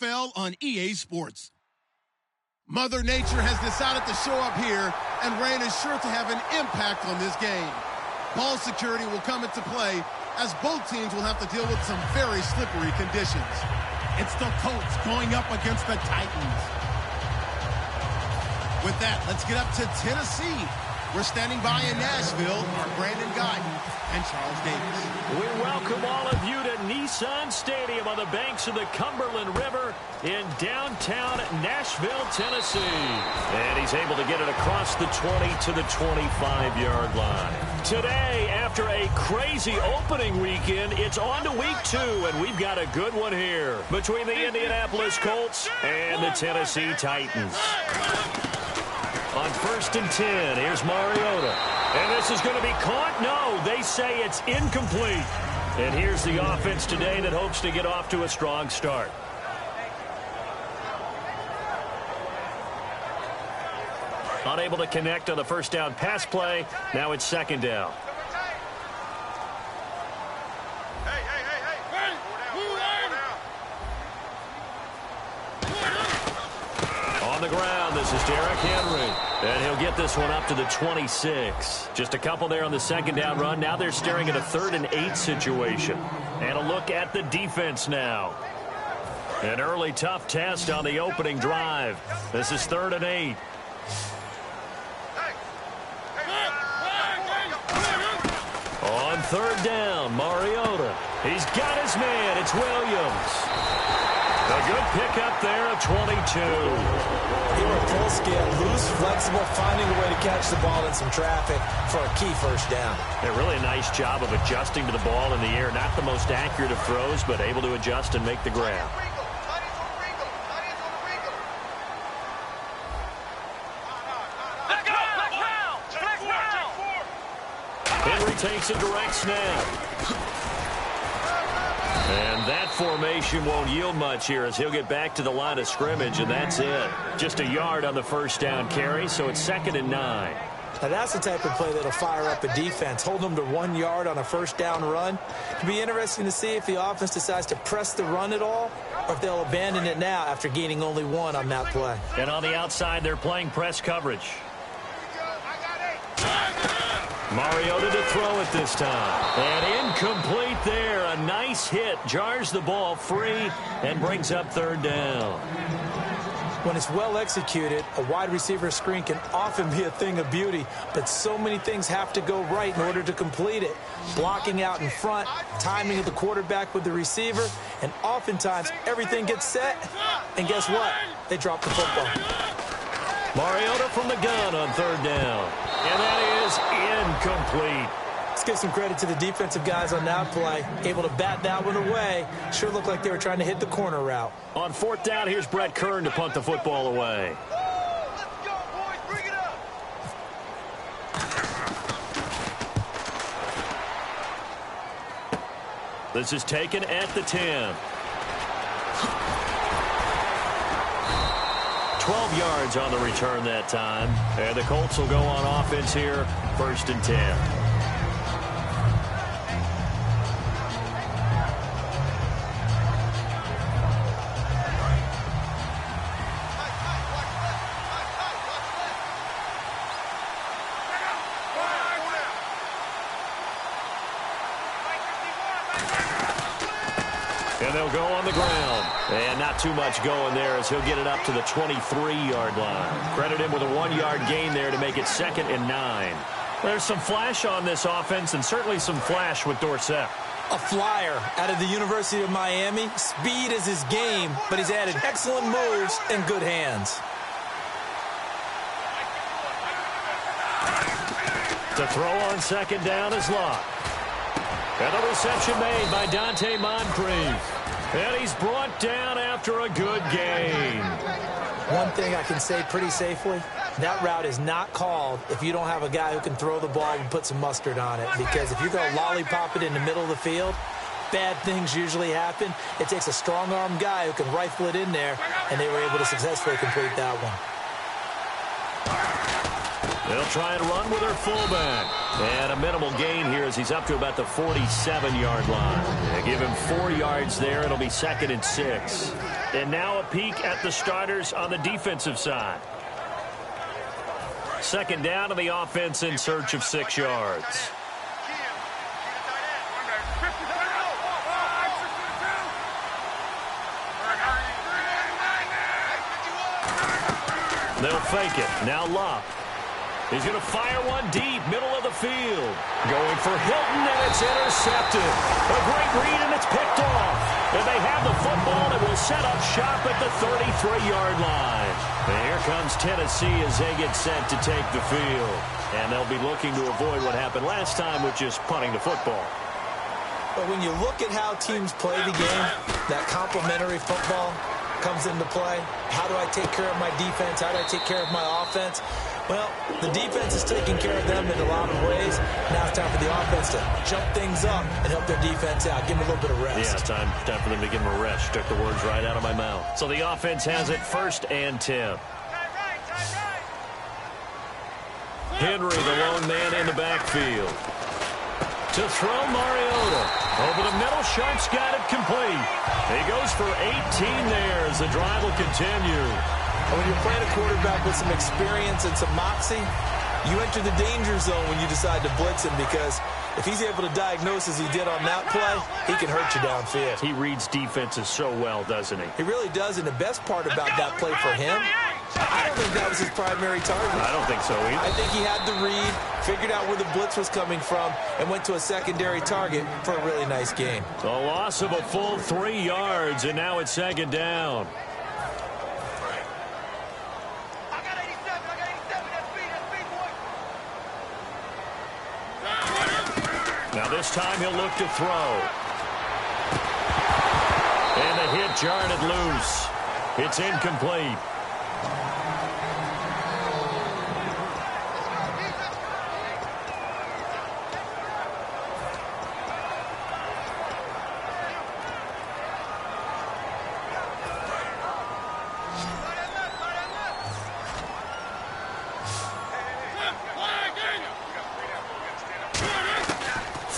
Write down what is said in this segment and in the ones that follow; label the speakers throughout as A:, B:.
A: WGDFL on EA Sports. Mother Nature has decided to show up here, and rain is sure to have an impact on this game. Ball security will come into play, as both teams will have to deal with some very slippery conditions. It's the Colts going up against the Titans. With that, let's get up to Tennessee. We're standing by in Nashville are Brandon Guyton and Charles Davis.
B: We welcome all of you to Nissan Stadium on the banks of the Cumberland River in downtown Nashville, Tennessee. And he's able to get it across the 20 to the 25-yard line. Today, after a crazy opening weekend, it's on to week 2, and we've got a good one here between the Indianapolis Colts and the Tennessee Titans. On 1st and 10, here's Mariota. And this is going to be caught? No, they say it's incomplete. And here's the offense today that hopes to get off to a strong start. Unable to connect on the first down pass play. Now it's 2nd down. On the ground, this is Derrick Henry. And he'll get this one up to the 26. Just a couple there on the 2nd down run. Now they're staring at a 3rd and 8 situation. And a look at the defense now. An early tough test on the opening drive. This is 3rd and 8. On 3rd down, Mariota. He's got his man. It's Williams. A good pickup there of 22.
C: They were full scale, loose, flexible, finding a way to catch the ball in some traffic for a key first down.
B: A really nice job of adjusting to the ball in the air. Not the most accurate of throws, but able to adjust and make the grab. Henry takes a direct snap. And that formation won't yield much here as he'll get back to the line of scrimmage, and that's it. Just a yard on the first down carry, so it's 2nd and 9.
C: Now that's the type of play that'll fire up a defense. Hold them to 1 yard on a first down run. It'll be interesting to see if the offense decides to press the run at all, or if they'll abandon it now after gaining only 1 on that play.
B: And on the outside, they're playing press coverage. Mariota to throw it this time. And incomplete there. A nice hit. Jars the ball free and brings up 3rd down.
C: When it's well executed, a wide receiver screen can often be a thing of beauty, but so many things have to go right in order to complete it. Blocking out in front, timing of the quarterback with the receiver, and oftentimes everything gets set, and guess what? They drop the football.
B: Mariota from the gun on 3rd down. And that is incomplete.
C: Let's give some credit to the defensive guys on that play. Able to bat that one away. Sure looked like they were trying to hit the corner route.
B: On 4th down, here's Brett Kern to punt the football away.
D: Let's go, boys. Bring it up.
B: This is taken at the 10. 12 yards on the return that time. And the Colts will go on offense here, 1st and 10. And they'll go on the ground. And not too much going there as he'll get it up to the 23-yard line. Credit him with a 1-yard gain there to make it 2nd and 9. There's some flash on this offense and certainly some flash with Dorsett.
C: A flyer out of the University of Miami. Speed is his game, but he's added excellent moves and good hands.
B: To throw on 2nd down is Locke. And a reception made by Dante Moncrief. And he's brought down after a good gain.
C: One thing I can say pretty safely, that route is not called if you don't have a guy who can throw the ball and put some mustard on it. Because if you're going to lollipop it in the middle of the field, bad things usually happen. It takes a strong-arm guy who can rifle it in there, and they were able to successfully complete that one.
B: They'll try and run with their fullback. And a minimal gain here as he's up to about the 47-yard line. They give him 4 yards there. It'll be 2nd and 6. And now a peek at the starters on the defensive side. Second down, to the offense in search of 6 yards. They'll fake it. Now Love. He's going to fire one deep, middle of the field. Going for Hilton, and it's intercepted. A great read, and it's picked off. And they have the football and will set up shop at the 33-yard line. And here comes Tennessee as they get set to take the field. And they'll be looking to avoid what happened last time, which is punting the football.
C: But when you look at how teams play the game, that complementary football comes into play. How do I take care of my defense? How do I take care of my offense? Well, the defense is taking care of them in a lot of ways. Now it's time for the offense to jump things up and help their defense out. Give them a little bit of rest.
B: Yeah, time for them to give them a rest. Took the words right out of my mouth. So the offense has it 1st and 10. Henry, the lone man in the backfield. To throw, Mariota. Over the middle, Sharp's got it complete. He goes for 18 there as the drive will continue.
C: When you're playing a quarterback with some experience and some moxie, you enter the danger zone when you decide to blitz him, because if he's able to diagnose as he did on that play, he can hurt you downfield.
B: He reads defenses so well, doesn't he?
C: He really does, and the best part about that play for him, I don't think that was his primary target.
B: I don't think so either.
C: I think he had the read, figured out where the blitz was coming from, and went to a secondary target for a really nice gain.
B: A loss of a full 3 yards, and now it's 2nd down. Now this time he'll look to throw. And the hit jarred it loose. It's incomplete.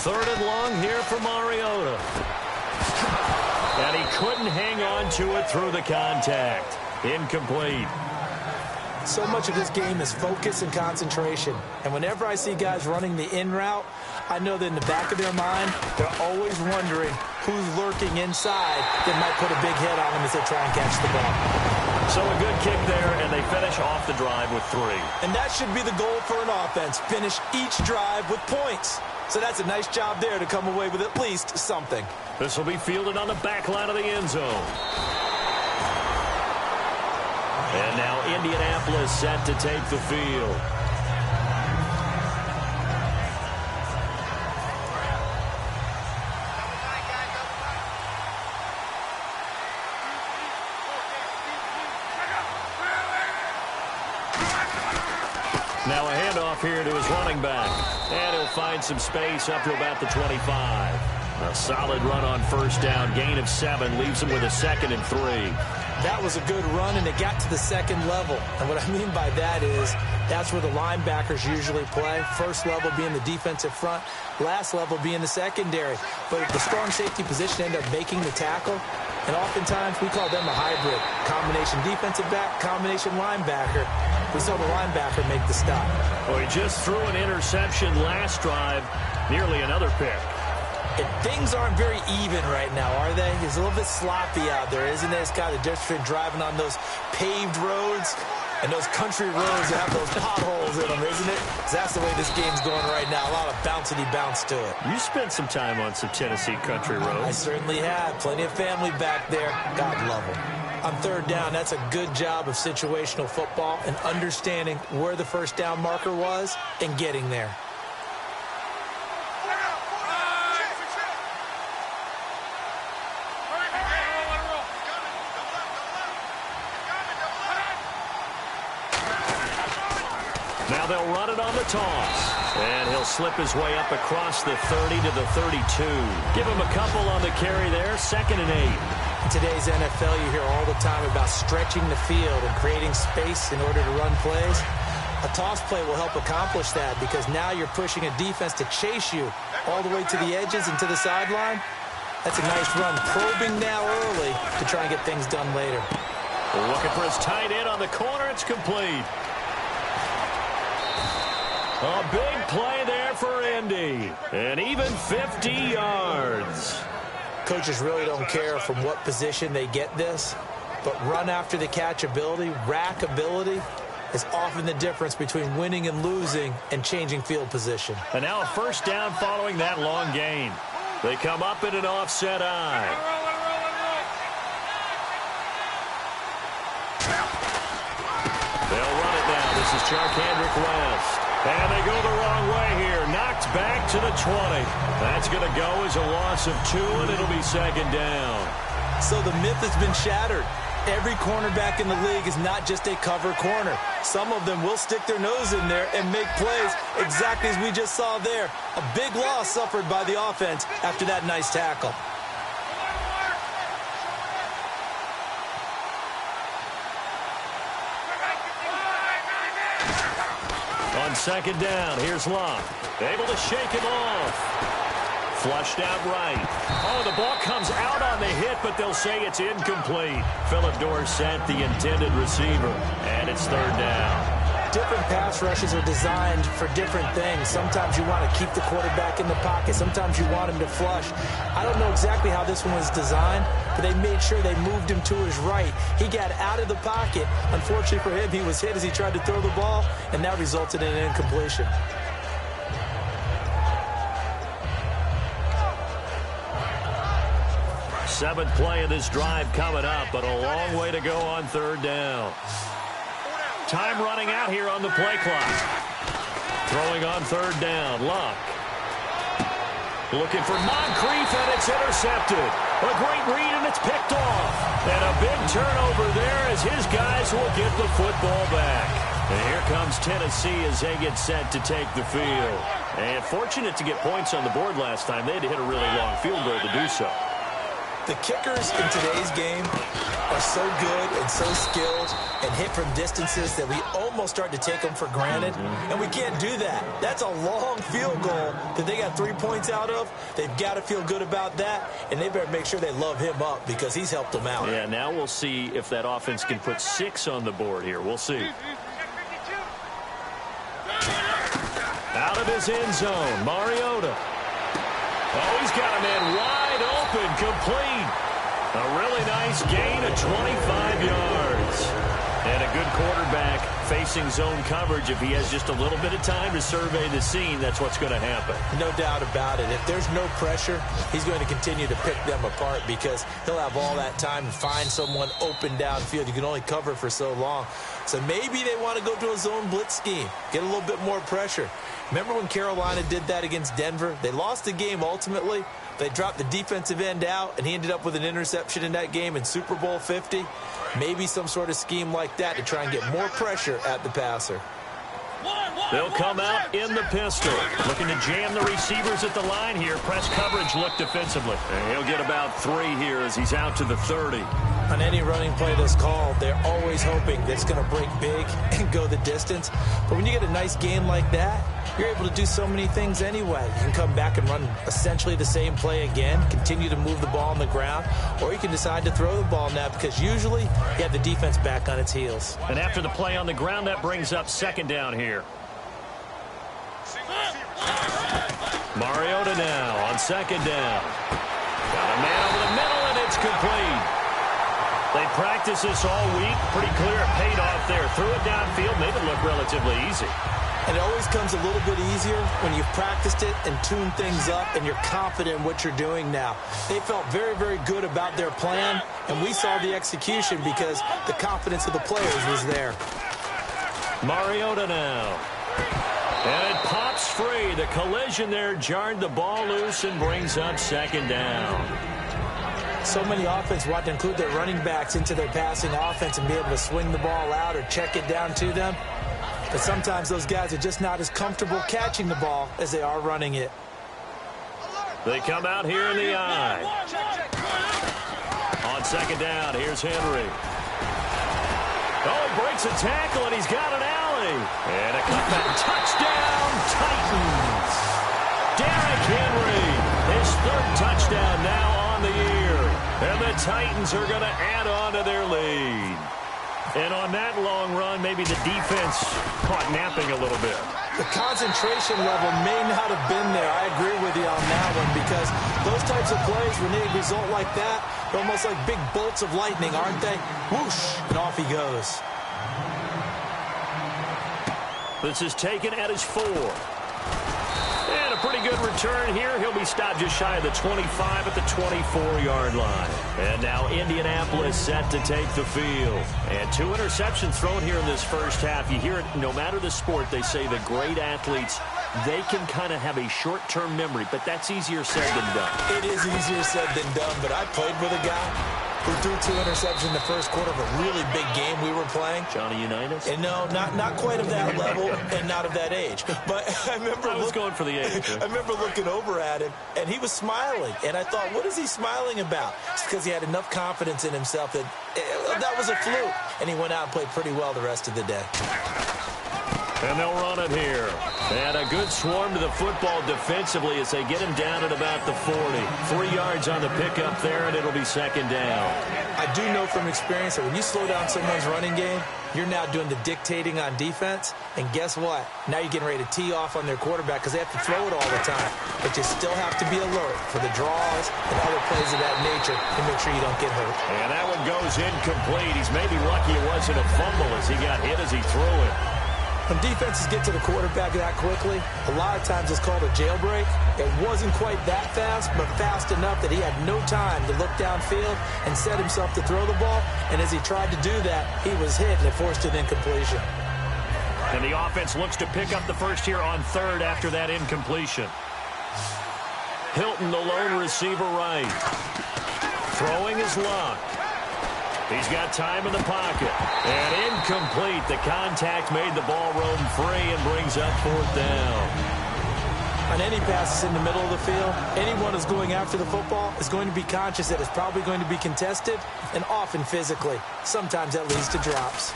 B: Third and long here for Mariota. And he couldn't hang on to it through the contact. Incomplete.
C: So much of this game is focus and concentration. And whenever I see guys running the in route, I know that in the back of their mind, they're always wondering who's lurking inside that might put a big hit on them as they try and catch the ball.
B: So a good kick there, and they finish off the drive with 3.
C: And that should be the goal for an offense. Finish each drive with points. So that's a nice job there to come away with at least something.
B: This will be fielded on the back line of the end zone. And now Indianapolis set to take the field. Now a handoff here to his running back. And he'll find some space up to about the 25. A solid run on 1st down. Gain of 7 leaves him with a 2nd and 3.
C: That was a good run, and it got to the 2nd level. And what I mean by that is that's where the linebackers usually play. First level being the defensive front, last level being the secondary. But the strong safety position ended up making the tackle. And oftentimes we call them a hybrid. Combination defensive back, combination linebacker. We saw the linebacker make the stop.
B: Well, he just threw an interception last drive. Nearly another pick.
C: And things aren't very even right now, are they? It's a little bit sloppy out there, isn't it? It's kind of the difference between driving on those paved roads and those country roads that have those potholes in them, isn't it? That's the way this game's going right now. A lot of bouncy bounce to it.
B: You spent some time on some Tennessee country roads.
C: I certainly have. Plenty of family back there. God love them. On 3rd down, that's a good job of situational football and understanding where the 1st down marker was and getting there.
B: Now they'll run it on the toss. And he'll slip his way up across the 30 to the 32. Give him a couple on the carry there. 2nd and 8.
C: In today's NFL, you hear all the time about stretching the field and creating space in order to run plays. A toss play will help accomplish that because now you're pushing a defense to chase you all the way to the edges and to the sideline. That's a nice run, probing now early to try and get things done later.
B: Looking for his tight end on the corner. It's complete. A big play there for Indy. And even 50 yards.
C: Coaches really don't care from what position they get this, but run after the catch ability, rack ability, is often the difference between winning and losing and changing field position.
B: And now a first down following that long gain. They come up in an offset eye. They'll run it now. This is Charkandrick West. And they go the wrong way here. Knocked back to the 20. That's going to go as a loss of 2, and it'll be second down.
C: So the myth has been shattered. Every cornerback in the league is not just a cover corner. Some of them will stick their nose in there and make plays exactly as we just saw there. A big loss suffered by the offense after that nice tackle.
B: On second down, here's Locke. Able to shake him off. Flushed out right. Oh, the ball comes out on the hit, but they'll say it's incomplete. Phillip Dorsett, the intended receiver, and it's third down.
C: Different pass rushes are designed for different things. Sometimes you want to keep the quarterback in the pocket. Sometimes you want him to flush. I don't know exactly how this one was designed, but they made sure they moved him to his right. He got out of the pocket. Unfortunately for him, he was hit as he tried to throw the ball, and that resulted in an incompletion.
B: Seventh play of this drive coming up, but a long way to go on third down. Time running out here on the play clock. Throwing on third down, Luck. Looking for Moncrief, and it's intercepted. A great read, and it's picked off. And a big turnover there as his guys will get the football back. And here comes Tennessee as they get set to take the field. And fortunate to get points on the board last time. They had to hit a really long field goal to do so.
C: The kickers in today's game are so good and so skilled and hit from distances that we almost start to take them for granted, and we can't do that. That's a long field goal that they got 3 points out of. They've got to feel good about that, and they better make sure they love him up because he's helped them out.
B: Yeah, now we'll see if that offense can put 6 on the board here. We'll see. Out of his end zone, Mariota. Oh, he's got a man wide open, complete. A really nice gain of 25 yards. And a good quarterback facing zone coverage. If he has just a little bit of time to survey the scene, that's what's going to happen.
C: No doubt about it. If there's no pressure, he's going to continue to pick them apart because he'll have all that time to find someone open downfield. You can only cover for so long. So maybe they want to go to a zone blitz scheme, get a little bit more pressure. Remember when Carolina did that against Denver? They lost the game ultimately. They dropped the defensive end out, and he ended up with an interception in that game in Super Bowl 50. Maybe some sort of scheme like that to try and get more pressure at the passer.
B: They'll come out in the pistol. Looking to jam the receivers at the line here. Press coverage look defensively. And he'll get about 3 here as he's out to the 30.
C: On any running play that's called, they're always hoping that it's going to break big and go the distance. But when you get a nice game like that, you're able to do so many things anyway. You can come back and run essentially the same play again, continue to move the ball on the ground, or you can decide to throw the ball now because usually you have the defense back on its heels.
B: And after the play on the ground, that brings up second down here. Mariota now on second down. Got a man over the middle, and it's complete. They practiced this all week. Pretty clear it paid off there. Threw it downfield, made it look relatively easy.
C: And it always comes a little bit easier when you've practiced it and tuned things up and you're confident in what you're doing now. They felt very, very good about their plan, and we saw the execution because the confidence of the players was there.
B: Mariota now. And it pops free. The collision there jarred the ball loose and brings up second down.
C: So many offenses want to include their running backs into their passing offense and be able to swing the ball out or check it down to them. But sometimes those guys are just not as comfortable catching the ball as they are running it.
B: They come out here in the eye. On second down, here's Henry. Oh, he breaks a tackle, and he's got an alley. And a cutback. Touchdown, Titans. Derrick Henry, his third touchdown now on the Titans are going to add on to their lead. And on that long run, maybe the defense caught napping a little bit.
C: The concentration level may not have been there. I agree with you on that one, because those types of plays, when they result like that, they're almost like big bolts of lightning, aren't they? Whoosh, and off he goes.
B: This is taken at his 4. And a pretty good return here. He'll be stopped just shy of the 25 at the 24-yard line. And now Indianapolis set to take the field. And 2 interceptions thrown here in this first half. You hear it, no matter the sport, they say the great athletes, they can kind of have a short-term memory, but that's easier said than done.
C: It is easier said than done, but I played with a guy who threw 2 interceptions in the first quarter of a really big game we were playing.
B: Johnny Unitas?
C: And no, not quite of that level and not of that age. But I was
B: going for the age.
C: I remember looking over at him, and he was smiling. And I thought, what is he smiling about? It's because he had enough confidence in himself that that was a fluke. And he went out and played pretty well the rest of the day.
B: And they'll run it here. And a good swarm to the football defensively as they get him down at about the 40. 3 yards on the pickup there, and it'll be second down.
C: I do know from experience that when you slow down someone's running game, you're now doing the dictating on defense. And guess what? Now you're getting ready to tee off on their quarterback because they have to throw it all the time. But you still have to be alert for the draws and other plays of that nature to make sure you don't get hurt.
B: And that one goes incomplete. He's maybe lucky it wasn't a fumble as he got hit as he threw it.
C: When defenses get to the quarterback that quickly, a lot of times it's called a jailbreak. It wasn't quite that fast, but fast enough that he had no time to look downfield and set himself to throw the ball. And as he tried to do that, he was hit and it forced an incompletion.
B: And the offense looks to pick up the first here on 3rd after that incompletion. Hilton, the lone receiver right. Throwing his luck. He's got time in the pocket. And incomplete. The contact made the ball roam free and brings up 4th down.
C: On any passes in the middle of the field, anyone who's going after the football is going to be conscious that it's probably going to be contested, and often physically. Sometimes that leads to drops.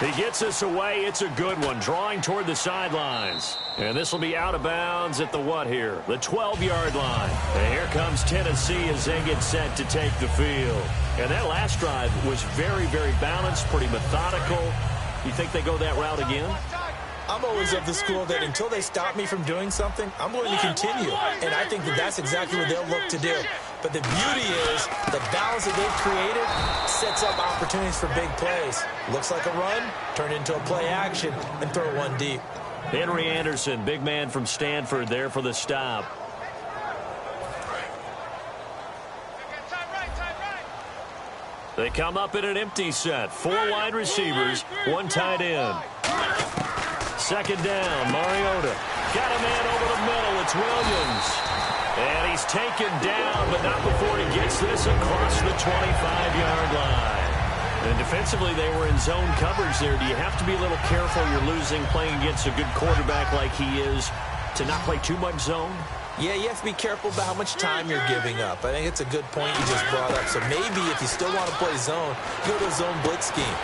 B: He gets us away. It's a good one. Drawing toward the sidelines. And this will be out of bounds at the what here? The 12-yard line. And here comes Tennessee as they get set to take the field. And that last drive was very, very balanced, pretty methodical. You think they go that route again?
C: I'm always of the school that until they stop me from doing something, I'm going to continue. And I think that that's exactly what they'll look to do. But the beauty is the balance that they've created sets up opportunities for big plays. Looks like a run, turn into a play action, and throw one deep.
B: Henry Anderson, big man from Stanford, there for the stop. They come up in an empty set. 4 wide receivers, 1 tight end. Second down, Mariota. Got a man over the middle. It's Williams. And he's taken down, but not before he gets this across the 25-yard line. And defensively, they were in zone coverage there. Do you have to be a little careful? You're losing playing against a good quarterback like he is to not play too much zone?
C: Yeah, you have to be careful about how much time you're giving up. I think it's a good point you just brought up. So maybe if you still want to play zone, go to a zone blitz scheme.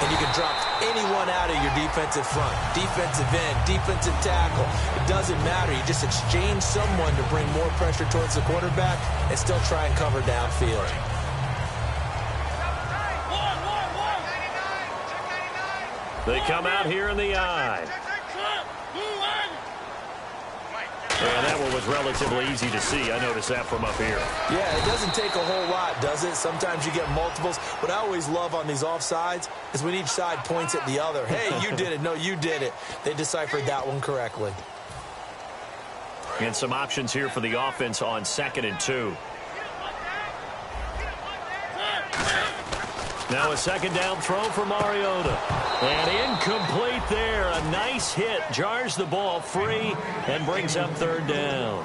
C: And you can drop anyone out of your defensive front, defensive end, defensive tackle. It doesn't matter. You just exchange someone to bring more pressure towards the quarterback and still try and cover downfield.
B: They come out here in the eye. And that one was relatively easy to see. I noticed that from up here.
C: Yeah, it doesn't take a whole lot, does it? Sometimes you get multiples. What I always love on these offsides is when each side points at the other. Hey, you did it. No, you did it. They deciphered that one correctly.
B: And some options here for the offense on 2nd and 2. Now a second down throw for Mariota. And incomplete there. A nice hit. Jars the ball free and brings up 3rd down.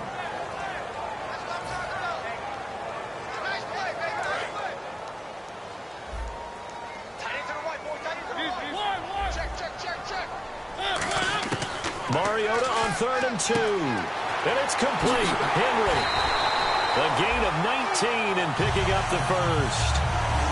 B: Mariota on 3rd and 2. And it's complete. Henry. A gain of 19 and picking up the first.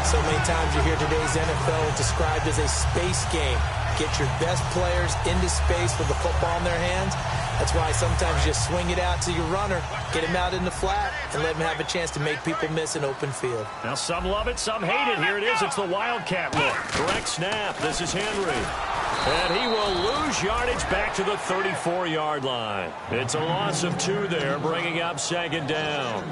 C: So many times you hear today's NFL described as a space game. Get your best players into space with the football in their hands That's why sometimes you just swing it out to your runner, get him out in the flat, and let him have a chance to make people miss an open field.
B: Now some love it, some hate it. Here it is. It's the Wildcat look. Correct snap. This is Henry. And he will lose yardage back to the 34-yard line. It's a loss of 2 there, bringing up second down.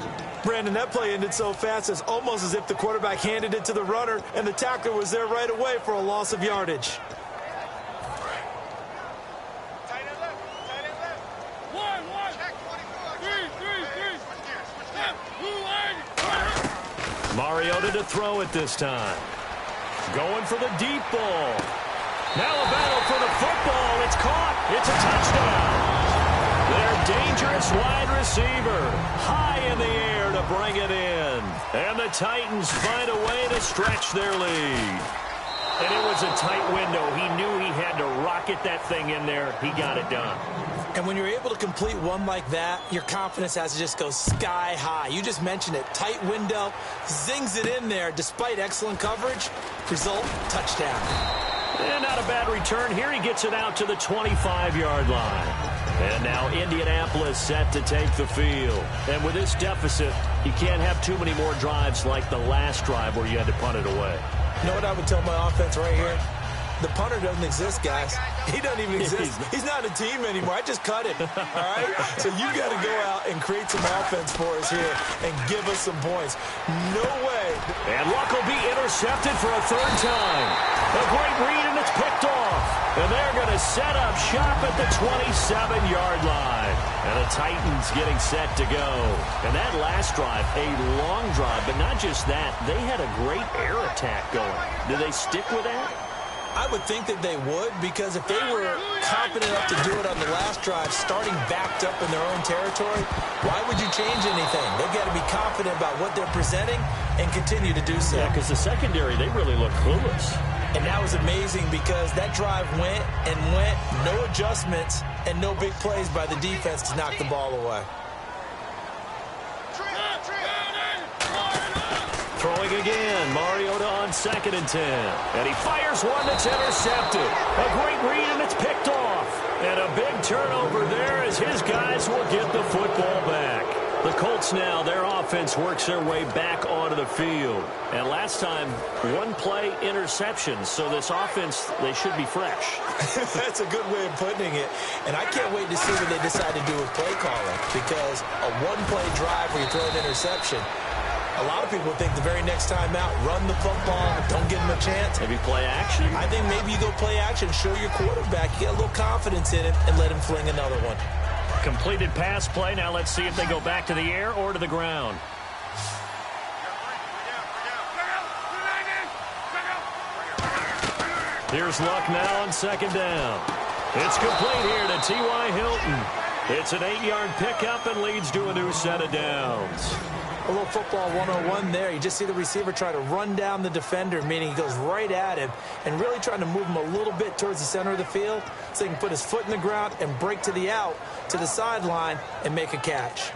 C: Brandon, that play ended so fast, it's almost as if the quarterback handed it to the runner, and the tackler was there right away for a loss of yardage.
B: Mariota to throw it this time. Going for the deep ball. Now a battle for the football. It's caught. It's a touchdown. Their dangerous wide receiver high in the air to bring it in. And the Titans find a way to stretch their lead. And it was a tight window. He knew he had to rocket that thing in there. He got it done.
C: And when you're able to complete one like that, your confidence has to just go sky high. You just mentioned it. Tight window, zings it in there despite excellent coverage. Result, touchdown.
B: And not a bad return here. He gets it out to the 25-yard line. And now Indianapolis set to take the field. And with this deficit, you can't have too many more drives like the last drive where you had to punt it away.
C: You know what I would tell my offense right here? The punter doesn't exist, guys. He doesn't even exist. He's not a team anymore. I just cut him, all right? So you got to go out and create some offense for us here and give us some points. No way.
B: And Luck will be intercepted for a 3rd time. A great read, and it's picked off. And they're going to set up shop at the 27-yard line. And the Titans getting set to go. And that last drive, a long drive, but not just that. They had a great air attack going. Do they stick with that?
C: I would think that they would, because if they were confident enough to do it on the last drive, starting backed up in their own territory, why would you change anything? They've got to be confident about what they're presenting and continue to do so.
B: Yeah, because the secondary, they really look clueless.
C: And that was amazing because that drive went and went, no adjustments, and no big plays by the defense to knock the ball away.
B: Throwing again, Mariota on 2nd and 10. And he fires one that's intercepted. A great read, and it's picked off. And a big turnover there as his guys will get the football back. The Colts now, their offense works their way back onto the field. And last time, 1-play interception. So this offense, they should be fresh.
C: That's a good way of putting it. And I can't wait to see what they decide to do with play calling. Because a 1-play drive where you throw an interception, a lot of people think the very next time out, run the football, don't give him a chance.
B: Maybe play action?
C: I think maybe you go play action, show your quarterback, you get a little confidence in him, and let him fling another one.
B: Completed pass play. Now let's see if they go back to the air or to the ground. Here's Luck now on 2nd down. It's complete here to T.Y. Hilton. It's an 8-yard pickup and leads to a new set of downs.
C: A little football 101 there. You just see the receiver try to run down the defender, meaning he goes right at him and really trying to move him a little bit towards the center of the field so he can put his foot in the ground and break to the out, to the sideline, and make a catch.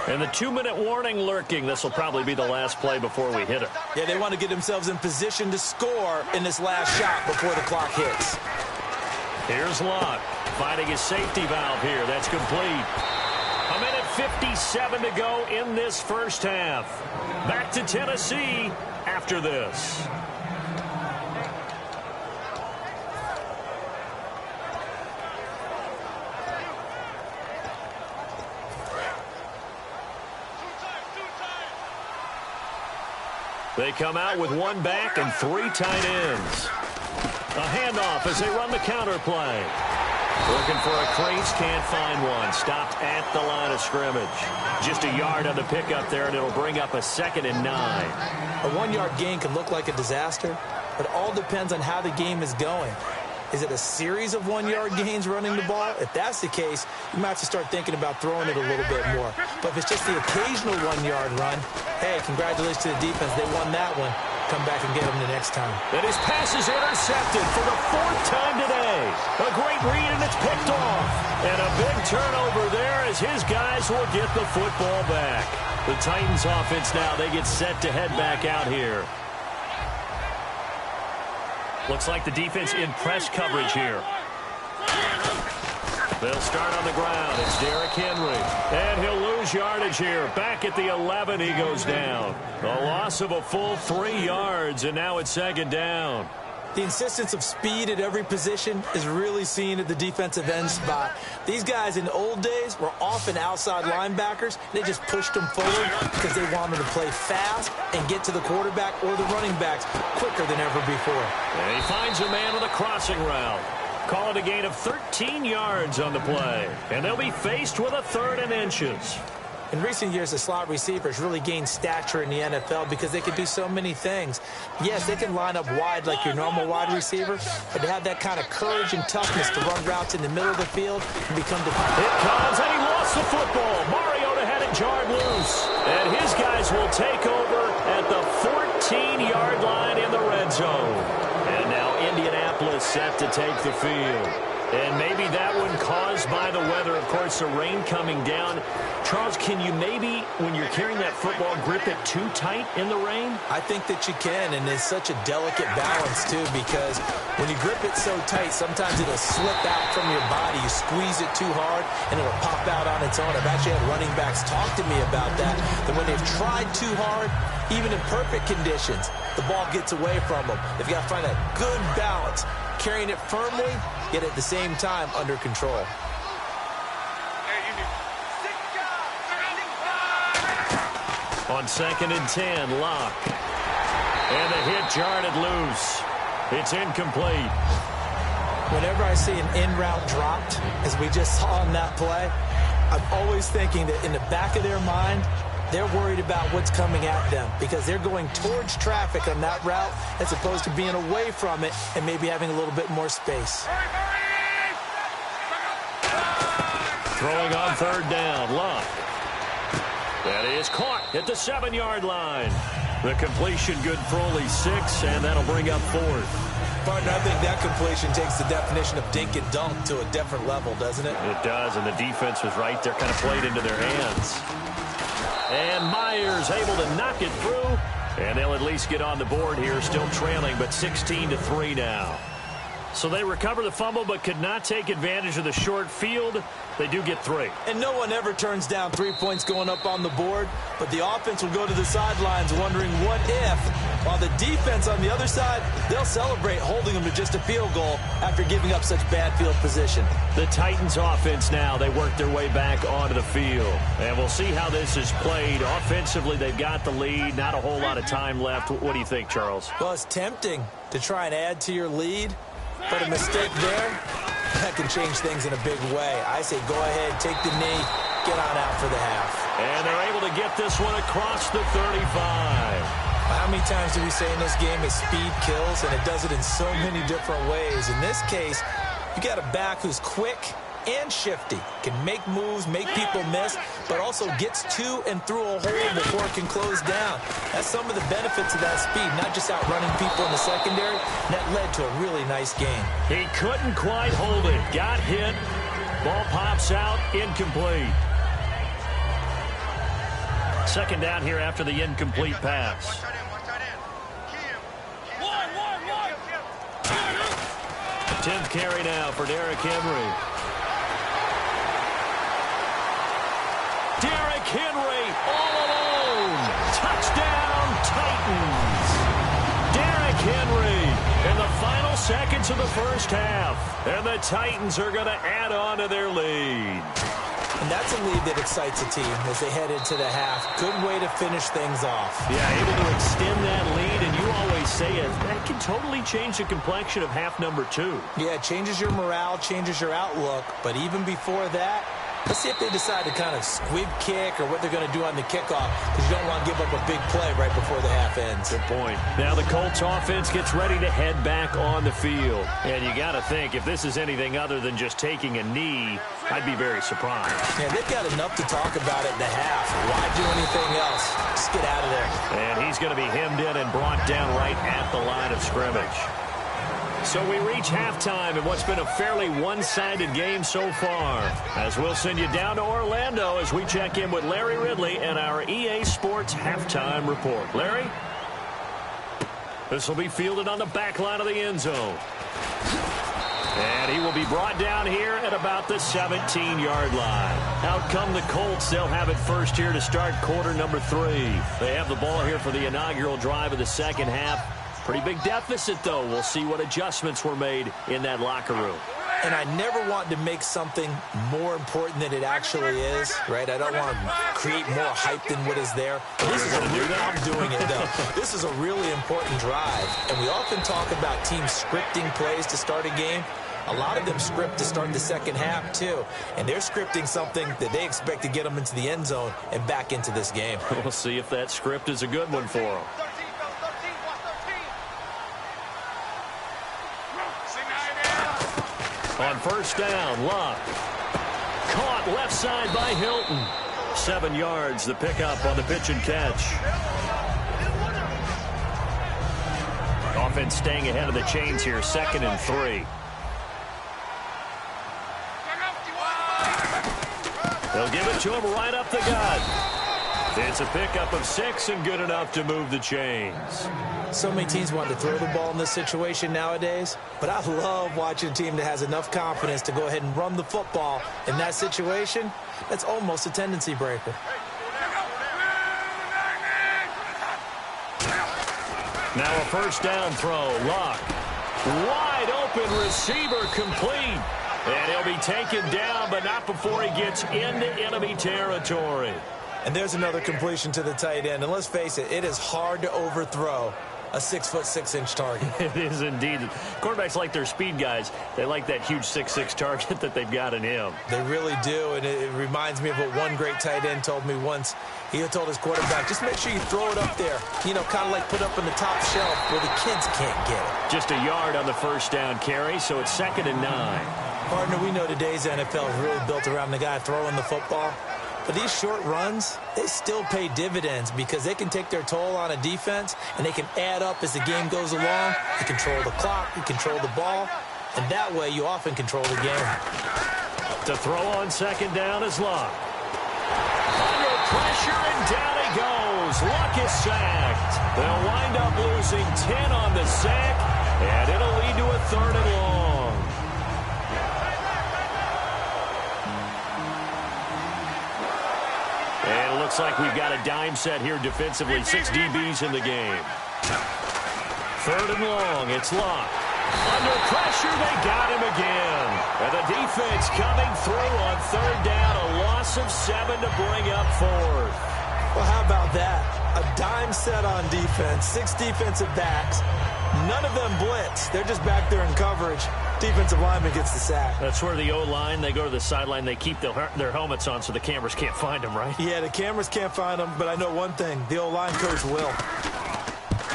B: And the 2-minute warning lurking. This will probably be the last play before we hit it.
C: Yeah, they want to get themselves in position to score in this last shot before the clock hits.
B: Here's Luck finding his safety valve here. That's complete. 1:57 to go in this first half. Back to Tennessee after this. They come out with 1 back and 3 tight ends. A handoff as they run the counter play. Looking for a crease, can't find one. Stopped at the line of scrimmage. Just a yard on the pickup there, and it'll bring up a 2nd and 9.
C: A 1-yard gain can look like a disaster, but it all depends on how the game is going. Is it a series of 1-yard gains running the ball? If that's the case, you might have to start thinking about throwing it a little bit more. But if it's just the occasional 1-yard run, hey, congratulations to the defense. They won that one. Come back and get them the next time.
B: And his pass is intercepted for the 4th time today. A great read, and it's picked off. And a big turnover there as his guys will get the football back. The Titans offense now, they get set to head back out here. Looks like the defense in press coverage here. They'll start on the ground. It's Derrick Henry. And he'll lose yardage here. Back at the 11, he goes down. A loss of a full 3 yards, and now it's second down.
C: The insistence of speed at every position is really seen at the defensive end spot. These guys in the old days were often outside linebackers. They just pushed them forward because they wanted to play fast and get to the quarterback or the running backs quicker than ever before.
B: And he finds a man on the crossing route. Call it a gain of 13 yards on the play. And they'll be faced with a 3rd and inches.
C: In recent years, the slot receivers really gained stature in the NFL because they can do so many things. Yes, they can line up wide like your normal wide receiver, but to have that kind of courage and toughness to run routes in the middle of the field and become defensive.
B: It comes, and he lost the football. Mariota had it jarred loose. And his guys will take over at the 14-yard line in the red zone. And now Indianapolis set to take the field. And maybe that one caused by the weather. Of course, the rain coming down. Charles, can you maybe, when you're carrying that football, grip it too tight in the rain?
C: I think that you can, and it's such a delicate balance, too, because when you grip it so tight, sometimes it'll slip out from your body. You squeeze it too hard, and it'll pop out on its own. I've actually had running backs talk to me about that when they've tried too hard, even in perfect conditions, the ball gets away from them. They've got to find that good balance, carrying it firmly, yet at the same time under control.
B: On 2nd and 10, Locke. And the hit jarred loose. It's incomplete.
C: Whenever I see an in route dropped, as we just saw on that play, I'm always thinking that in the back of their mind, they're worried about what's coming at them because they're going towards traffic on that route as opposed to being away from it and maybe having a little bit more space.
B: Throwing on 3rd down, Locke. That is caught at the 7-yard line. The completion good for only 6, and that'll bring up 4th.
C: Partner, I think that completion takes the definition of dink and dunk to a different level, doesn't it?
B: It does, and the defense was right there, kind of played into their hands. And Myers able to knock it through, and they'll at least get on the board here, still trailing, but 16-3 now. So they recover the fumble but could not take advantage of the short field. They do get 3.
C: And no one ever turns down 3 points going up on the board, but the offense will go to the sidelines wondering what if, while the defense on the other side, they'll celebrate holding them to just a field goal after giving up such bad field position.
B: The Titans offense now, they work their way back onto the field. And we'll see how this is played. Offensively, they've got the lead. Not a whole lot of time left. What do you think, Charles?
C: Well, it's tempting to try and add to your lead, but a mistake there, that can change things in a big way. I say go ahead, take the knee, get on out for the half.
B: And they're able to get this one across the 35.
C: How many times do we say in this game is speed kills, and it does it in so many different ways. In this case, you got a back who's quick and shifty, can make moves, make people miss, but also gets to and through a hole before it can close down. That's some of the benefits of that speed, not just outrunning people in the secondary. And that led to a really nice game.
B: He couldn't quite hold it. Got hit. Ball pops out. Incomplete. 2nd down here after the incomplete pass. 10th carry now for Derrick Henry. Derrick Henry all alone. Touchdown, Titans. Derrick Henry in the final seconds of the first half. And the Titans are going to add on to their lead.
C: And that's a lead that excites a team as they head into the half. Good way to finish things off.
B: Yeah, able to extend that lead, and you always say it, that can totally change the complexion of half number 2.
C: Yeah, it changes your morale, changes your outlook, but even before that, let's see if they decide to kind of squib kick or what they're going to do on the kickoff, because you don't want to give up a big play right before the half ends.
B: Good point. Now the Colts offense gets ready to head back on the field. And you got to think, if this is anything other than just taking a knee, I'd be very surprised.
C: Yeah, they've got enough to talk about at the half. Why do anything else? Just get out of there.
B: And he's going to be hemmed in and brought down right at the line of scrimmage. So we reach halftime in what's been a fairly one-sided game so far. As we'll send you down to Orlando as we check in with Larry Ridley and our EA Sports Halftime Report. Larry? This will be fielded on the back line of the end zone. And he will be brought down here at about the 17-yard line. Out come the Colts. They'll have it first here to start quarter number 3. They have the ball here for the inaugural drive of the second half. Pretty big deficit, though. We'll see what adjustments were made in that locker room.
C: And I never want to make something more important than it actually is, right? I don't want to create more hype than what is there. This is I'm doing it, though. This is a really important drive. And we often talk about teams scripting plays to start a game. A lot of them script to start the second half, too. And they're scripting something that they expect to get them into the end zone and back into this game.
B: We'll see if that script is a good one for them. On first down, Luck. Caught left side by Hilton. 7 yards, the pickup on the pitch and catch. Offense staying ahead of the chains here, 2nd and 3. They'll give it to him right up the gut. It's a pickup of 6 and good enough to move the chains.
C: So many teams want to throw the ball in this situation nowadays, but I love watching a team that has enough confidence to go ahead and run the football in that situation. That's almost a tendency breaker.
B: Now a first down throw. Luck. Wide open receiver complete. And he'll be taken down, but not before he gets into enemy territory.
C: And there's another completion to the tight end. And let's face it, it is hard to overthrow a 6'6" target.
B: It is indeed. Quarterbacks like their speed guys. They like that huge 6'6" target that they've got in him.
C: They really do, and it reminds me of what one great tight end told me once. He told his quarterback, just make sure you throw it up there. You know, kind of like put up on the top shelf where the kids can't get it.
B: Just a yard on the first down carry, so it's 2nd and 9.
C: Partner, we know today's NFL is really built around the guy throwing the football. But these short runs, they still pay dividends because they can take their toll on a defense, and they can add up as the game goes along. You control the clock, you control the ball, and that way you often control the game.
B: To throw on 2nd down is Luck. Under pressure, and down he goes. Luck is sacked. They'll wind up losing 10 on the sack, and it'll lead to a 3rd and long. And it looks like we've got a dime set here defensively. 6 DBs in the game. 3rd and long. It's Luck. Under pressure, they got him again. And the defense coming through on 3rd down. A loss of 7 to bring up 4th.
C: Well, how about that? A dime set on defense. 6 defensive backs. None of them blitz. They're just back there in coverage. Defensive lineman gets the sack.
B: That's where the O-line, they go to the sideline, they keep their helmets on so the cameras can't find them, right?
C: Yeah, the cameras can't find them, but I know one thing. The O-line coach will.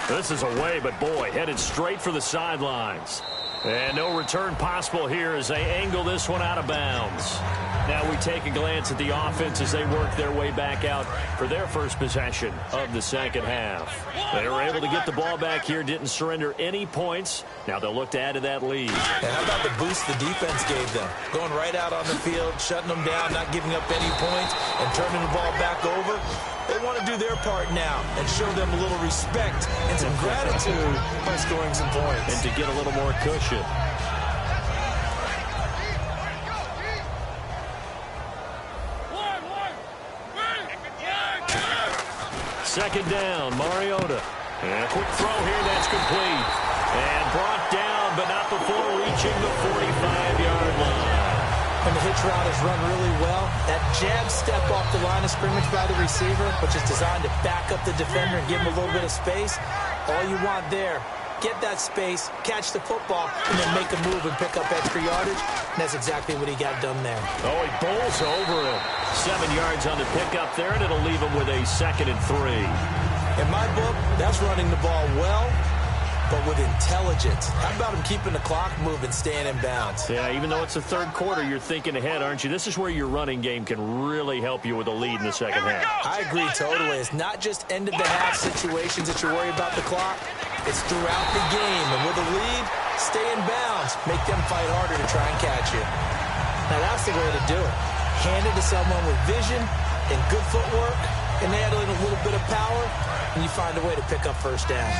B: This is away, but boy, headed straight for the sidelines. And no return possible here as they angle this one out of bounds. Now we take a glance at the offense as they work their way back out for their first possession of the second half. They were able to get the ball back here, didn't surrender any points. Now they'll look to add to that lead.
C: And how about the boost the defense gave them? Going right out on the field, shutting them down, not giving up any points, and turning the ball back over. They want to do their part now and show them a little respect and some gratitude by scoring some points.
B: And to get a little more cushion. Second down, Mariota. And a quick throw here, that's complete. And brought down, but not before reaching the 45-yard line.
C: And the hitch route is run really well. That jab step off the line of scrimmage by the receiver, which is designed to back up the defender and give him a little bit of space. All you want there, get that space, catch the football, and then make a move and pick up extra yardage. And that's exactly what he got done there.
B: Oh, he bowls over him. 7 yards on the pickup there, and it'll leave him with a 2nd and 3.
C: In my book, that's running the ball well, but with intelligence. How about him keeping the clock moving, staying in bounds?
B: Yeah, even though it's the third quarter, you're thinking ahead, aren't you? This is where your running game can really help you with a lead in the second half.
C: I agree totally. It's not just end-of-the-half situations that you worry about the clock. It's throughout the game. And with a lead, stay in bounds. Make them fight harder to try and catch you. Now, that's the way to do it. Hand it to someone with vision and good footwork, and add a little bit of power, and you find a way to pick up first downs.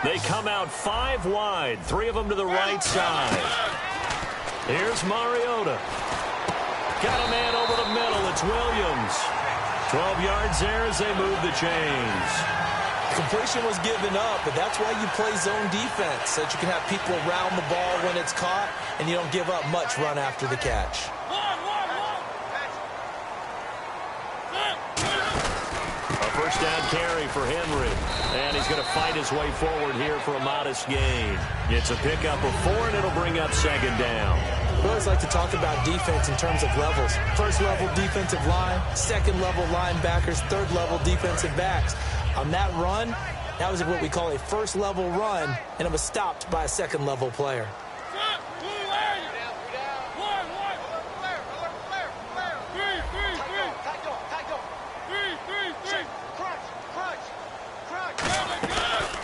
B: They come out 5 wide, 3 of them to the right side. Here's Mariota. Got a man over the middle. It's Williams. 12 yards there as they move the chains.
C: Completion was given up, but that's why you play zone defense, so that you can have people around the ball when it's caught, and you don't give up much run after the catch.
B: A first down carry for Henry, and he's going to fight his way forward here for a modest gain. It's a pickup of 4, and it'll bring up second down.
C: We always like to talk about defense in terms of levels. First-level defensive line, second-level linebackers, third-level defensive backs. On that run, that was what we call a first-level run, and it was stopped by a second-level player.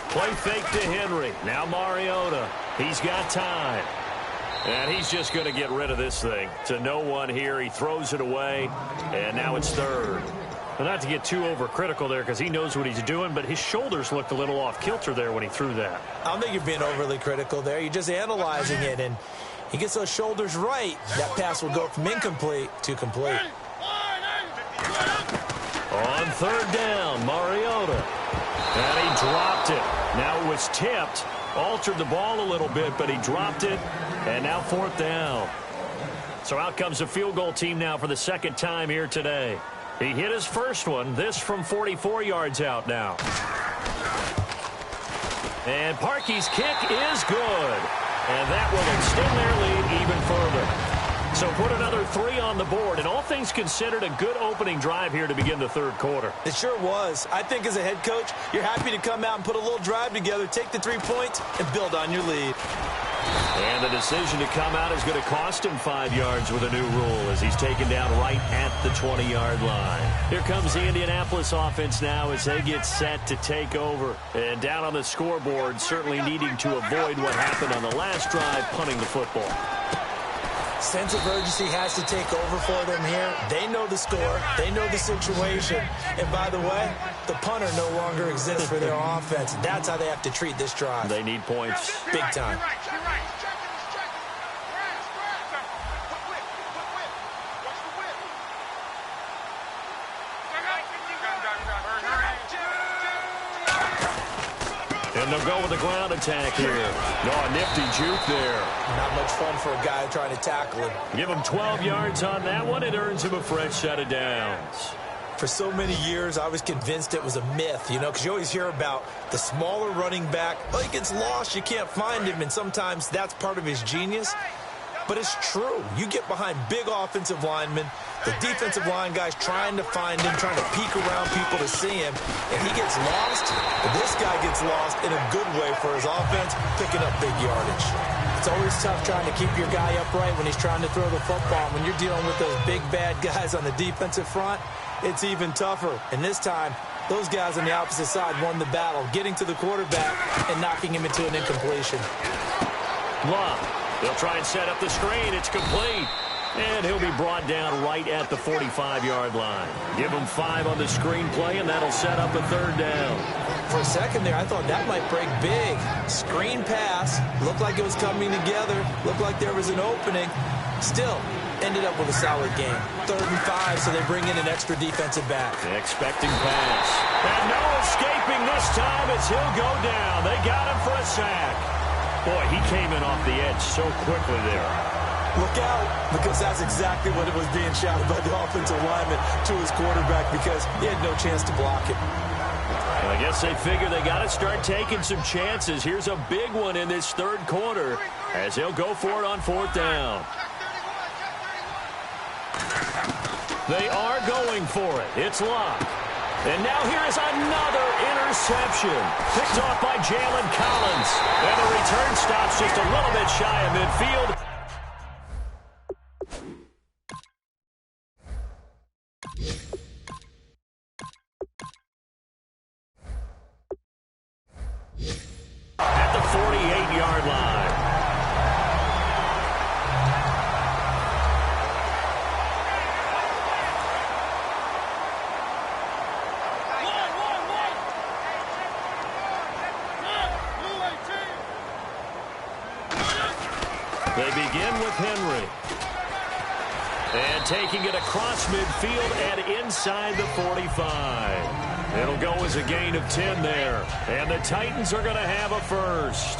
B: Play fake to Henry. Now Mariota. He's got time. And he's just going to get rid of this thing. To no one here. He throws it away. And now it's third. Well, not to get too overcritical there because he knows what he's doing, but his shoulders looked a little off kilter there when he threw that.
C: I don't think you're being overly critical there. You're just analyzing it, and he gets those shoulders right. That pass will go from incomplete to complete.
B: On third down, Mariota. And he dropped it. Now it was tipped. Altered the ball a little bit, but he dropped it. And now fourth down. So out comes the field goal team now for the second time here today. He hit his first one. This from 44 yards out now. And Parkey's kick is good. And that will extend their lead even further. So put another 3 on the board, and all things considered, a good opening drive here to begin the third quarter.
C: It sure was. I think as a head coach, you're happy to come out and put a little drive together, take the 3 points, and build on your lead.
B: And the decision to come out is going to cost him 5 yards with a new rule as he's taken down right at the 20-yard line. Here comes the Indianapolis offense now as they get set to take over. And down on the scoreboard, certainly needing to avoid what happened on the last drive, punting the football.
C: Sense of urgency has to take over for them here. They know the score. They know the situation. And by the way, the punter no longer exists for their offense. That's how they have to treat this drive.
B: They need points.
C: Big time.
B: And they'll go with the ground attack here. No, a nifty juke there.
C: Not much fun for a guy trying to tackle him.
B: Give him 12 yards on that one. It earns him a fresh set of downs.
C: For so many years, I was convinced it was a myth, because you always hear about the smaller running back. Oh, he gets lost, you can't find him, and sometimes that's part of his genius. But it's true. You get behind big offensive linemen, the defensive line guys trying to find him, trying to peek around people to see him, and he gets lost. This guy gets lost in a good way for his offense, picking up big yardage. It's always tough trying to keep your guy upright when he's trying to throw the football. When you're dealing with those big, bad guys on the defensive front, it's even tougher. And this time, those guys on the opposite side won the battle, getting to the quarterback and knocking him into an incompletion.
B: Love. They'll try and set up the screen. It's complete. And he'll be brought down right at the 45-yard line. Give him 5 on the screen play, and that'll set up a third down.
C: For a second there, I thought that might break big. Screen pass. Looked like it was coming together. Looked like there was an opening. Still, ended up with a solid game. 3rd and 5, so they bring in an extra defensive back.
B: Expecting pass. And no escaping this time as he'll go down. They got him for a sack. Boy, he came in off the edge so quickly there.
C: Look out, because that's exactly what it was being shouted by the offensive lineman to his quarterback because he had no chance to block it.
B: And I guess they figure they got to start taking some chances. Here's a big one in this third quarter as they'll go for it on 4th down. They are going for it. It's Locke. And now here is another interception. Picked off by Jalen Collins. And the return stops just a little bit shy of midfield. At the 48-yard line. They begin with Henry. And taking it across midfield and inside the 45. It'll go as a gain of 10 there. And the Titans are going to have a first.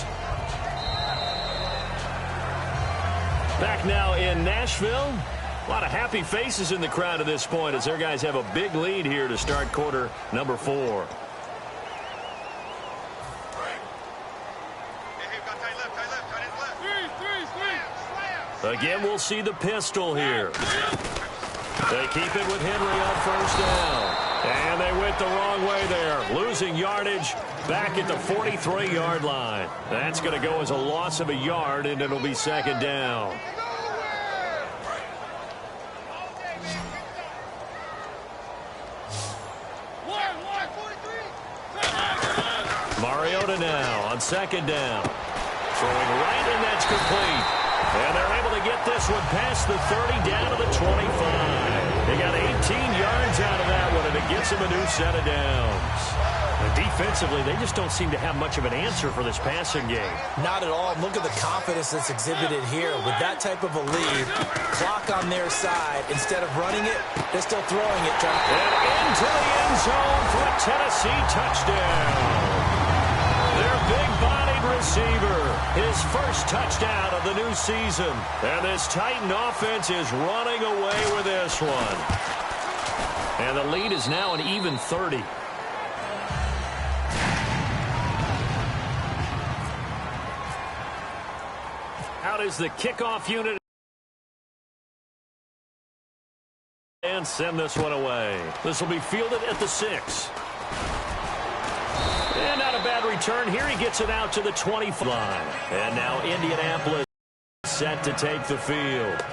B: Back now in Nashville. A lot of happy faces in the crowd at this point as their guys have a big lead here to start quarter number 4. Again, we'll see the pistol here. They keep it with Henry on first down. And they went the wrong way there. Losing yardage back at the 43-yard line. That's going to go as a loss of a yard, and it'll be second down. Mariota now on second down. Throwing right, and that's complete. And they're able to get this one past the 30 down to the 25. They got 18 yards out of that one, and it gets them a new set of downs. Defensively, they just don't seem to have much of an answer for this passing game.
C: Not at all. Look at the confidence that's exhibited here. With that type of a lead, clock on their side, instead of running it, they're still throwing it.
B: And into the end zone for a Tennessee touchdown. Their big-bodied receiver, his first touchdown of the new season. And this Titan offense is running away with this one. And the lead is now an even 30. Out is the kickoff unit. And send this one away. This will be fielded at the 6. And not a bad return here. He gets it out to the 25 line. And now Indianapolis set to take the field.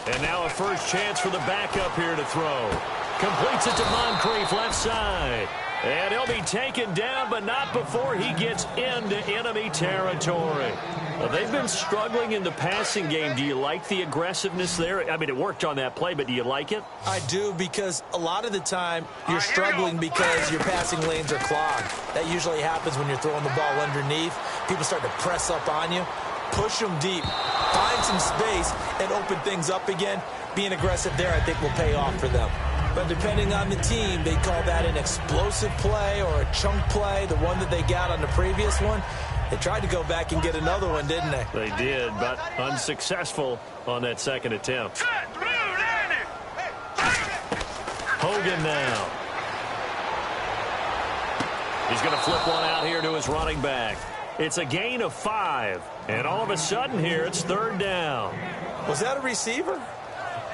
B: And now a first chance for the backup here to throw. Completes it to Moncrief left side. And he'll be taken down, but not before he gets into enemy territory. Well, they've been struggling in the passing game. Do you like the aggressiveness there? I mean, it worked on that play, but do you like it?
C: I do, because a lot of the time you're struggling because your passing lanes are clogged. That usually happens when you're throwing the ball underneath. People start to press up on you. Push them deep. Find some space and open things up again. Being aggressive there, I think, will pay off for them. But depending on the team, they call that an explosive play or a chunk play, the one that they got on the previous one. They tried to go back and get another one, didn't they?
B: They did, but unsuccessful on that second attempt. Hogan now. He's going to flip one out here to his running back. It's a gain of 5. And all of a sudden here, it's third down.
C: Was that a receiver?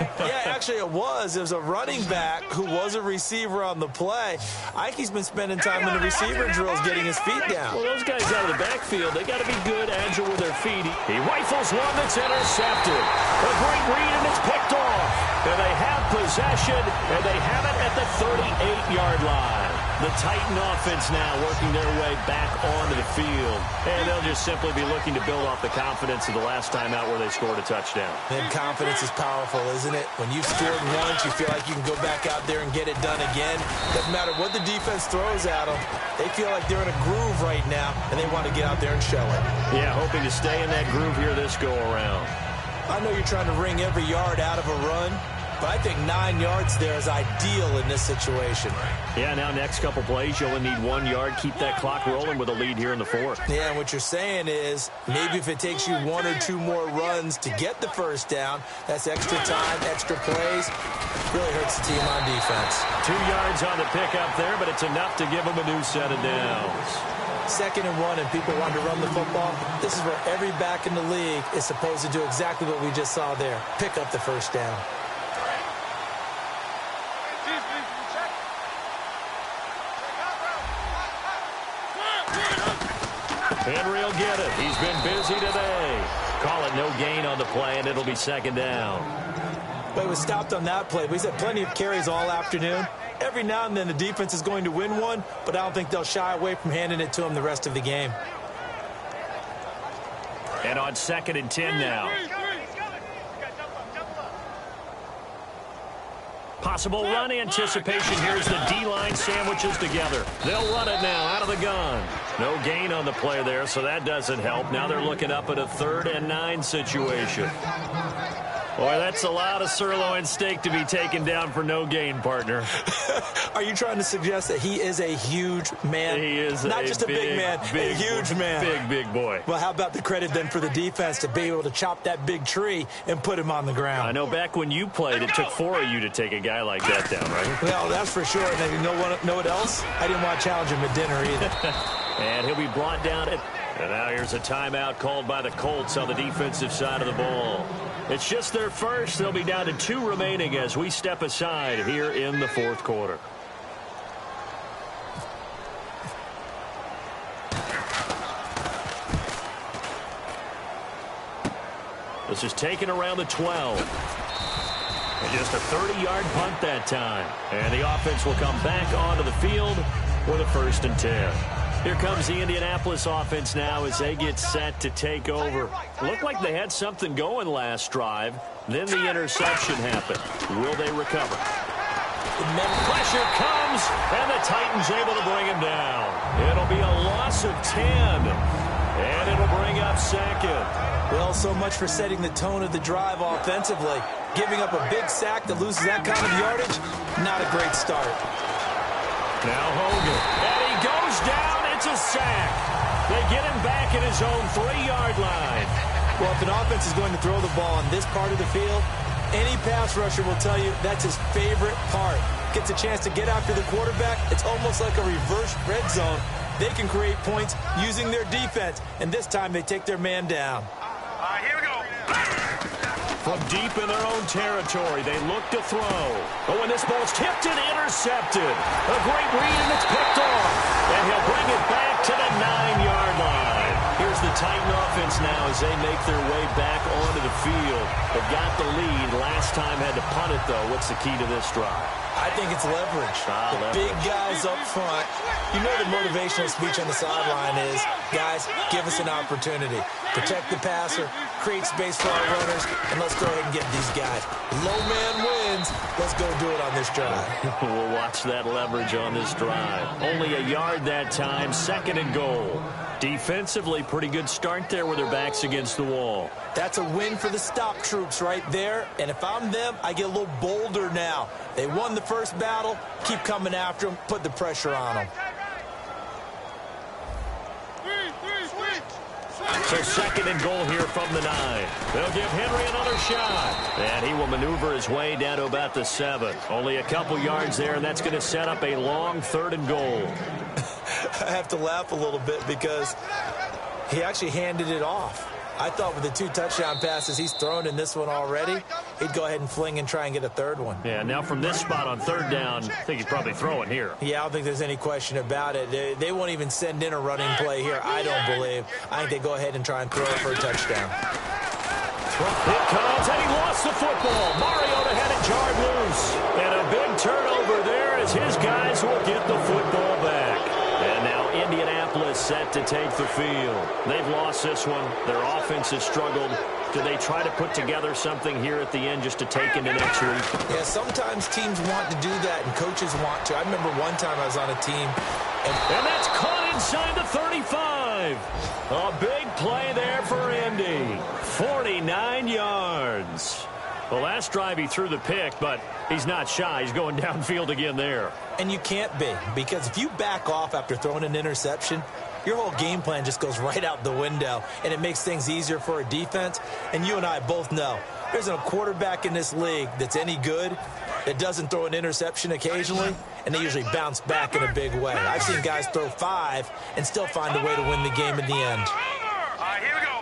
C: Yeah, actually it was. It was a running back who was a receiver on the play. Ike's been spending time in the receiver drills getting his feet down.
B: Well, those guys out of the backfield, they got to be good, agile with their feet. He rifles one that's intercepted. A great read, and it's picked off. And they have possession, and they have it at the 38-yard line. The Titan offense now working their way back onto the field. And they'll just simply be looking to build off the confidence of the last time out where they scored a touchdown.
C: And confidence is powerful, isn't it? When you've scored once, you feel like you can go back out there and get it done again. Doesn't matter what the defense throws at them. They feel like they're in a groove right now, and they want to get out there and show it.
B: Yeah, hoping to stay in that groove here this go-around.
C: I know you're trying to wring every yard out of a run, but I think 9 yards there is ideal in this situation.
B: Yeah, now next couple plays, you only need 1 yard. Keep that clock rolling with a lead here in the 4th.
C: Yeah, and what you're saying is maybe if it takes you 1 or 2 more runs to get the first down, that's extra time, extra plays. Really hurts the team on defense.
B: 2 yards on the pickup there, but it's enough to give them a new set of downs.
C: 2nd and 1, and people want to run the football. This is where every back in the league is supposed to do exactly what we just saw there. Pick up the first down.
B: Henry will get it. He's been busy today. Call it no gain on the play, and it'll be second down.
C: But he was stopped on that play. He's had plenty of carries all afternoon. Every now and then the defense is going to win one, but I don't think they'll shy away from handing it to him the rest of the game.
B: And on 2nd and 10 now. Possible run anticipation. Here's the D-line sandwiches together. They'll run it now out of the gun. No gain on the play there, so that doesn't help. Now they're looking up at a 3rd and 9 situation. Boy, that's a lot of sirloin steak to be taken down for no gain, partner.
C: Are you trying to suggest that he is a huge man?
B: He is
C: not just a big man, a huge man.
B: Big boy.
C: Well, how about the credit then for the defense to be able to chop that big tree and put him on the ground?
B: I know back when you played, it took 4 of you to take a guy like that down, right?
C: Well, that's for sure. And you know what else? I didn't want to challenge him at dinner either.
B: And he'll be brought down. And now here's a timeout called by the Colts on the defensive side of the ball. It's just their first. They'll be down to 2 remaining as we step aside here in the 4th quarter. This is taken around the 12. And just a 30-yard punt that time. And the offense will come back onto the field with a 1st and 10. Here comes the Indianapolis offense now as they get set to take over. Looked like they had something going last drive. Then the interception happened. Will they recover? Pressure comes, and the Titans able to bring him down. It'll be a loss of 10, and it'll bring up 2nd.
C: Well, so much for setting the tone of the drive offensively. Giving up a big sack that loses that kind of yardage, not a great start.
B: Now Hogan, and he goes down. It's a sack. They get him back at his own 3-yard line.
C: Well, if an offense is going to throw the ball on this part of the field, any pass rusher will tell you that's his favorite part. Gets a chance to get after the quarterback. It's almost like a reverse red zone. They can create points using their defense, and this time they take their man down.
D: Here we go.
B: From deep in their own territory, they look to throw. But when this ball's tipped and intercepted, a great read and it's picked off. And he'll bring it back to the 9-yard line. Here's the Titan offense now as they make their way back onto the field. They've got the lead. Last time had to punt it, though. What's the key to this drive?
C: I think it's leverage. Big guys up front. You know the motivational speech on the sideline is, guys, give us an opportunity. Protect the passer, create space for our runners, and let's go ahead and get these guys. Low man wins. Let's go do it on this drive.
B: We'll watch that leverage on this drive. Only a yard that time, 2nd and goal. Defensively, pretty good start there with their backs against the wall.
C: That's a win for the stop troops right there. And if I'm them, I get a little bolder now. They won the first battle. Keep coming after them. Put the pressure on them.
B: So 2nd and goal here from the 9. They'll give Henry another shot. And he will maneuver his way down to about the 7. Only a couple yards there, and that's going to set up a long 3rd and goal.
C: I have to laugh a little bit because he actually handed it off. I thought with the 2 touchdown passes he's thrown in this one already, he'd go ahead and fling and try and get a 3rd one.
B: Yeah, now from this spot on 3rd down, I think he's probably throwing here.
C: Yeah, I don't think there's any question about it. They won't even send in a running play here, I don't believe. I think they go ahead and try and throw it for a touchdown.
B: It comes, and he lost the football. Mariota had it jarred loose. And a big turnover there as his guys will get the football back. And now Indianapolis set to take the field. They've lost this one. Their offense has struggled. Do they try to put together something here at the end just to take into next week?
C: Yeah, sometimes teams want to do that and coaches want to. I remember one time I was on a team.
B: And that's caught inside the 35. A big play there for Indy. 49 yards. The last drive he threw the pick, but he's not shy. He's going downfield again there.
C: And you can't be, because if you back off after throwing an interception, your whole game plan just goes right out the window, and it makes things easier for a defense. And you and I both know there's a quarterback in this league that's any good that doesn't throw an interception occasionally, and they usually bounce back in a big way. I've seen guys throw 5 and still find a way to win the game in the end.
D: Here we go.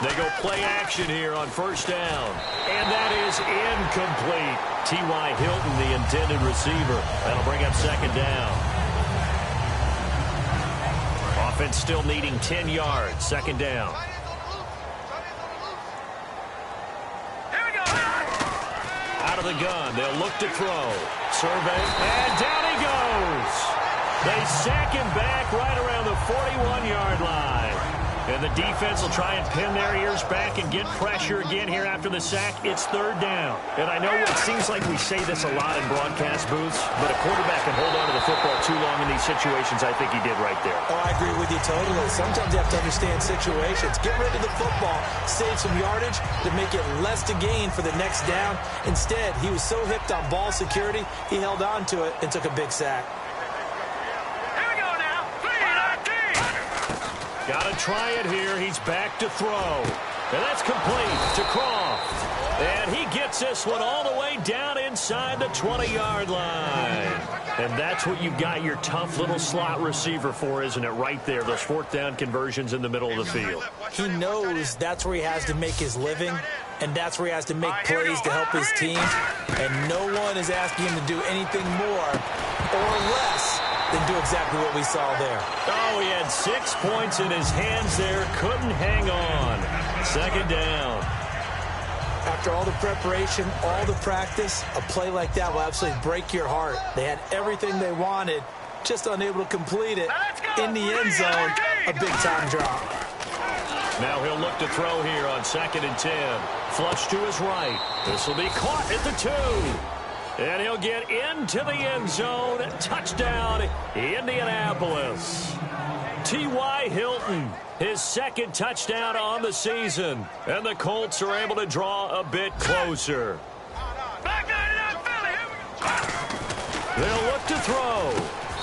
B: They go play action here on 1st down. And that is incomplete. T.Y. Hilton, the intended receiver. That'll bring up 2nd down. Offense still needing 10 yards. 2nd down.
D: Here we go.
B: Out of the gun. They'll look to throw. Survey. And down he goes. They sack him back right around the 41-yard line. And And the defense will try and pin their ears back and get pressure again here after the sack. It's third down. And I know it seems like we say this a lot in broadcast booths, but a quarterback can hold on to the football too long in these situations. I think he did right there.
C: Oh, I agree with you totally. Sometimes you have to understand situations. Get rid of the football, save some yardage to make it less to gain for the next down. Instead, he was so hipped on ball security, he held on to it and took a big sack.
D: Here we go now. 3-19.
B: Got to try it here. He's back to throw. And that's complete to Croft. And he gets this one all the way down inside the 20-yard line. And that's what you've got your tough little slot receiver for, isn't it? Right there, those fourth down conversions in the middle of the field.
C: He knows that's where he has to make his living, and that's where he has to make plays to help his team. And no one is asking him to do anything more or less than do exactly what we saw there.
B: Oh, he had 6 points in his hands there. Couldn't hang on. Second down.
C: After all the preparation, all the practice, a play like that will absolutely break your heart. They had everything they wanted, just unable to complete it. In the end zone, a big-time drop.
B: Now he'll look to throw here on 2nd and 10. Flush to his right. This will be caught at the 2. And he'll get into the end zone. Touchdown, Indianapolis. T.Y. Hilton, his second touchdown on the season. And the Colts are able to draw a bit closer. They'll look to throw.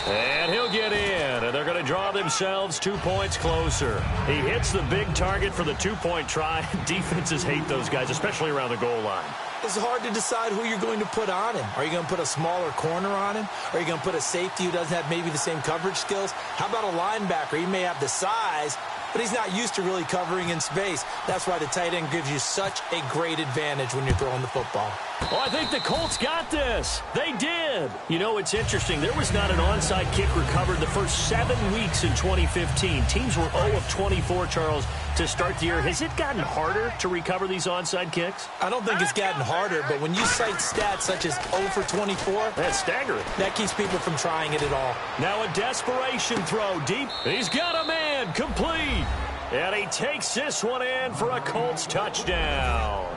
B: And he'll get in. And they're going to draw themselves 2 points closer. He hits the big target for the two-point try. Defenses hate those guys, especially around the goal line.
C: It's hard to decide who you're going to put on him. Are you going to put a smaller corner on him? Are you going to put a safety who doesn't have maybe the same coverage skills? How about a linebacker? He may have the size, but he's not used to really covering in space. That's why the tight end gives you such a great advantage when you're throwing the football.
B: Well, I think the Colts got this. They did. You know, it's interesting. There was not an onside kick recovered the first 7 weeks in 2015. Teams were 0 of 24, Charles, to start the year. Has it gotten harder to recover these onside kicks?
C: I don't think it's gotten harder, but when you cite stats such as 0 for 24,
B: that's staggering.
C: That keeps people from trying it at all.
B: Now a desperation throw deep. He's got a man complete. And he takes this one in for a Colts touchdown.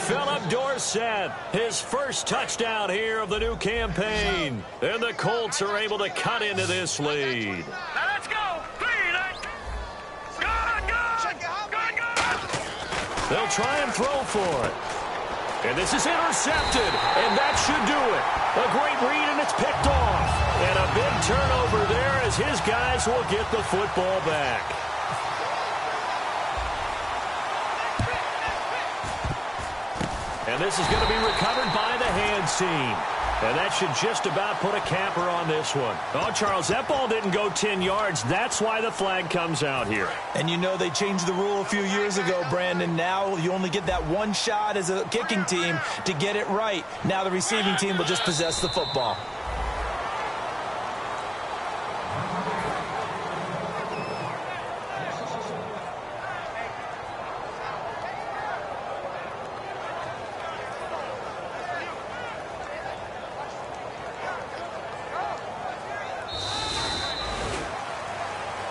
B: Philip Dorsett, his first touchdown here of the new campaign. And the Colts are able to cut into this lead.
D: Let's go. 3-19.
B: They'll try and throw for it. And this is intercepted. And that should do it. A great read, and it's picked off. And a big turnover there as his guys will get the football back. And this is going to be recovered by the hands team. And that should just about put a capper on this one. Oh, Charles, that ball didn't go 10 yards. That's why the flag comes out here.
C: And you know they changed the rule a few years ago, Brandon. Now you only get that one shot as a kicking team to get it right. Now the receiving team will just possess the football.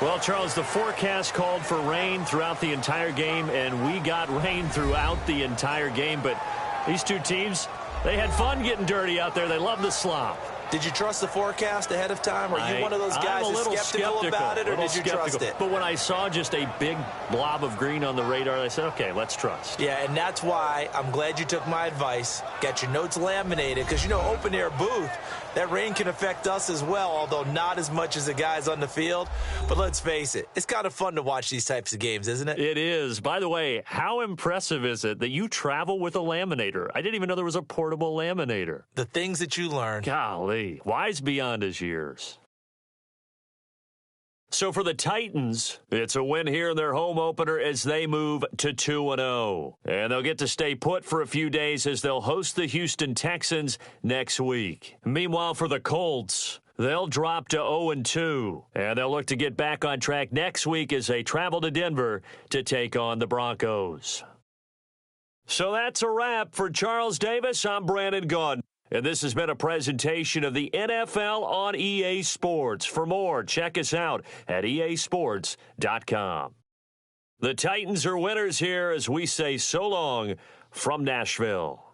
B: Well, Charles, the forecast called for rain throughout the entire game, and we got rain throughout the entire game. But these two teams, they had fun getting dirty out there. They love the slop.
C: Did you trust the forecast ahead of time? Are you one of those guys that's skeptical about it, or did you trust it?
B: But when I saw just a big blob of green on the radar, I said, okay, let's trust.
C: Yeah, and that's why I'm glad you took my advice. Got your notes laminated, because, you know, open-air booth, that rain can affect us as well, although not as much as the guys on the field. But let's face it, it's kind of fun to watch these types of games, isn't it?
B: It is. By the way, how impressive is it that you travel with a laminator? I didn't even know there was a portable laminator.
C: The things that you learn.
B: Golly. Wise beyond his years. So for the Titans, it's a win here in their home opener as they move to 2-0. And they'll get to stay put for a few days as they'll host the Houston Texans next week. Meanwhile, for the Colts, they'll drop to 0-2. And they'll look to get back on track next week as they travel to Denver to take on the Broncos. So that's a wrap. For Charles Davis, I'm Brandon Gaudin. And this has been a presentation of the NFL on EA Sports. For more, check us out at easports.com. The Titans are winners here as we say so long from Nashville.